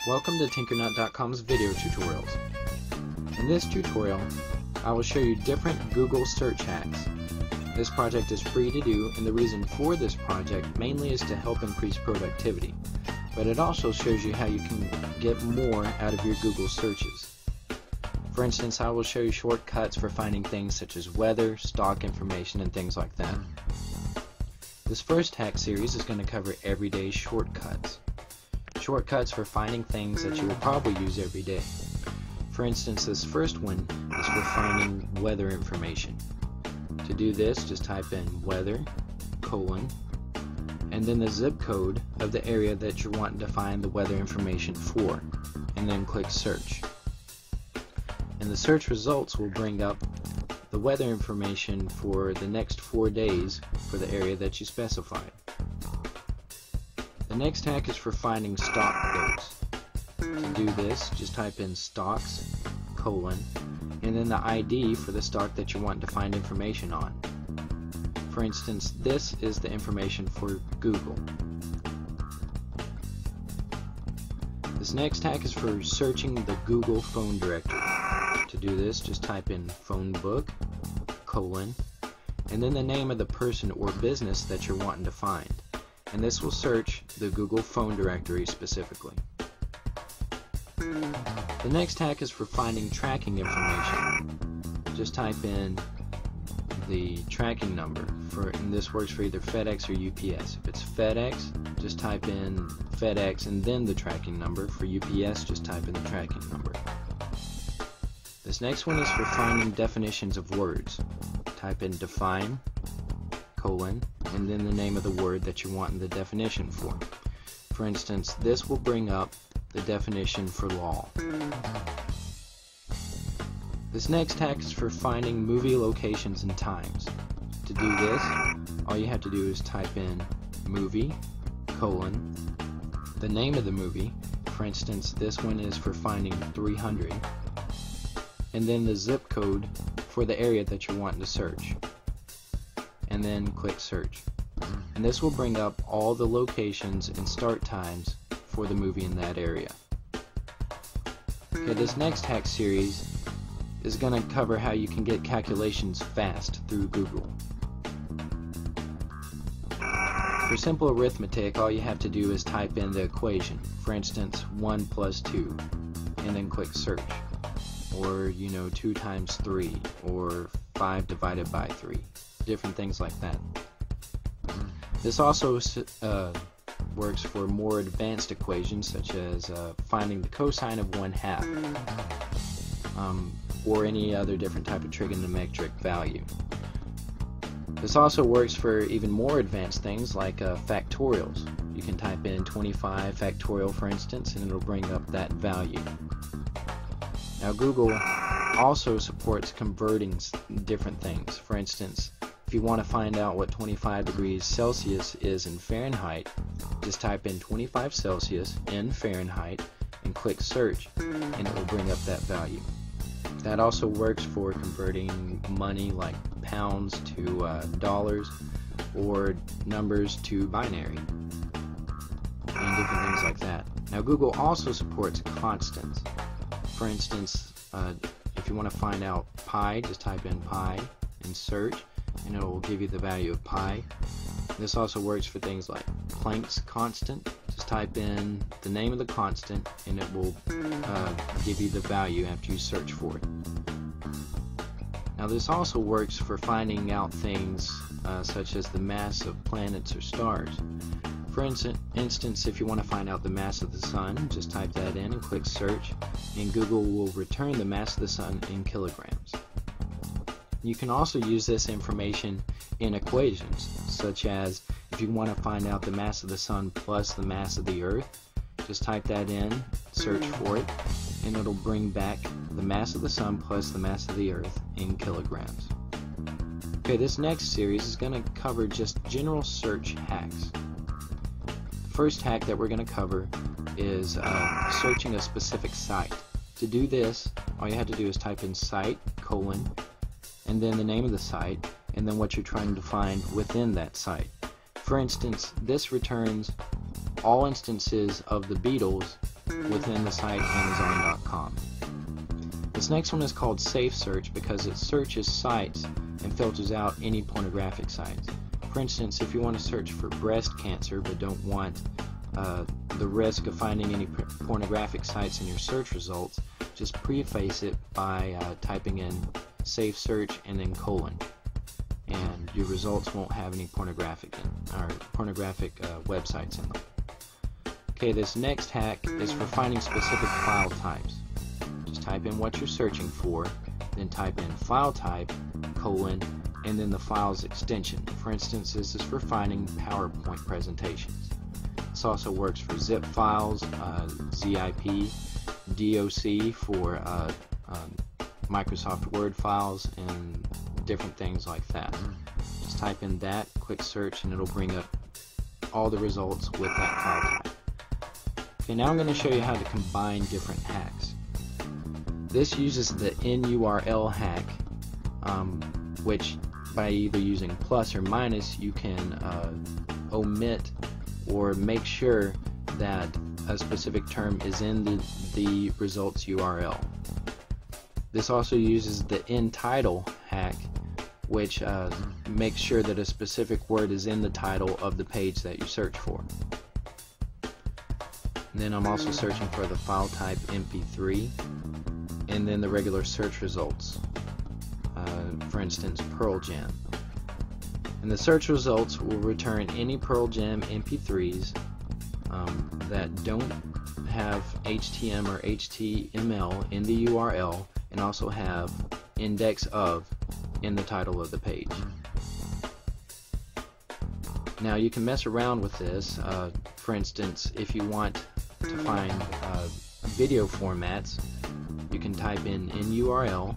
Welcome to Tinkernut.com's video tutorials. In this tutorial, I will show you different Google search hacks. This project is free to do, and the reason for this project mainly is to help increase productivity, but it also shows you how you can get more out of your Google searches. For instance, I will show you shortcuts for finding things such as weather, stock information, and things like that. This first hack series is going to cover everyday shortcuts. Shortcuts for finding things that you will probably use every day. For instance, this first one is for finding weather information. To do this, just type in weather, and then the zip code of the area that you're wanting to find the weather information for, and then click search. And the search results will bring up the weather information for the next 4 days for the area that you specified. The next hack is for finding stock codes. To do this, just type in stocks, and then the ID for the stock that you want to find information on. For instance, this is the information for Google. This next hack is for searching the Google phone directory. To do this, just type in phone book, and then the name of the person or business that you're wanting to find. And this will search the Google phone directory specifically. The next hack is for finding tracking information. Just type in the tracking number, and this works for either FedEx or UPS. If it's FedEx, just type in FedEx and then the tracking number. For UPS, just type in the tracking number. This next one is for finding definitions of words. Type in define, and then the name of the word that you're wanting the definition for. For instance, this will bring up the definition for law. This next hack is for finding movie locations and times. To do this, all you have to do is type in movie, the name of the movie. For instance, this one is for finding 300, and then the zip code for the area that you're wanting to search, and then click search. And this will bring up all the locations and start times for the movie in that area. Okay, this next hack series is going to cover how you can get calculations fast through Google. For simple arithmetic, all you have to do is type in the equation. For instance, 1 plus 2, and then click search. Or, 2 times 3, or 5 divided by 3. Different things like that. This also works for more advanced equations, such as finding the cosine of 1/2, or any other different type of trigonometric value. This also works for even more advanced things like factorials. You can type in 25 factorial, for instance, and it'll bring up that value. Now, Google also supports converting different things. For instance, if you want to find out what 25 degrees Celsius is in Fahrenheit, just type in 25 Celsius in Fahrenheit and click search, and it will bring up that value. That also works for converting money like pounds to dollars, or numbers to binary, and different things like that. Now, Google also supports constants. For instance, if you want to find out pi, just type in pi and search, and it will give you the value of pi. This also works for things like Planck's constant. Just type in the name of the constant, and it will give you the value after you search for it. Now, this also works for finding out things such as the mass of planets or stars. For instance, if you want to find out the mass of the sun, just type that in and click search, and Google will return the mass of the sun in kilograms. You can also use this information in equations, such as if you want to find out the mass of the sun plus the mass of the earth, just type that in, search for it, and it'll bring back the mass of the sun plus the mass of the earth in kilograms. Okay, this next series is going to cover just general search hacks. The first hack that we're going to cover is searching a specific site. To do this, all you have to do is type in site, and then the name of the site, and then what you're trying to find within that site. For instance, this returns all instances of the Beatles within the site Amazon.com. This next one is called Safe Search because it searches sites and filters out any pornographic sites. For instance, if you want to search for breast cancer but don't want the risk of finding any pornographic sites in your search results, just preface it by typing in Safe Search and then colon, and your results won't have any pornographic websites in them. Okay, this next hack is for finding specific file types. Just type in what you're searching for, then type in file type, colon, and then the file's extension. For instance, this is for finding PowerPoint presentations. This also works for zip files, ZIP, DOC for Microsoft Word files, and different things like that. Just type in that, quick search, and it'll bring up all the results with that file type. Okay, now I'm going to show you how to combine different hacks. This uses the NURL hack, which by either using plus or minus you can omit or make sure that a specific term is in the results URL. This also uses the in-title hack, which makes sure that a specific word is in the title of the page that you search for. And then I'm also searching for the file type MP3, and then the regular search results, for instance Pearl Jam. And the search results will return any Pearl Jam MP3s that don't have HTML or HTML in the URL, and also have index of in the title of the page. Now you can mess around with this. For instance, if you want to find video formats, you can type in URL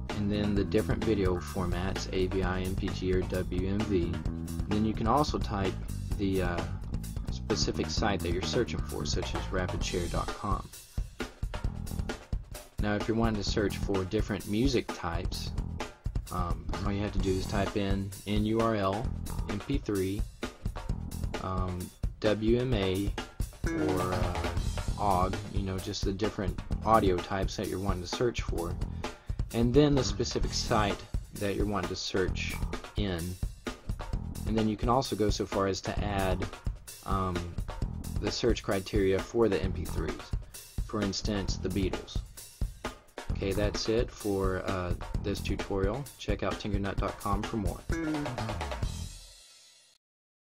and then the different video formats, AVI, MPG, or WMV. Then you can also type the specific site that you're searching for, such as rapidshare.com. Now if you're wanting to search for different music types, all you have to do is type in URL, MP3, WMA, or OGG, just the different audio types that you're wanting to search for, and then the specific site that you're wanting to search in. And then you can also go so far as to add the search criteria for the MP3s. For instance, the Beatles. Okay, that's it for this tutorial. Check out tinkernut.com for more.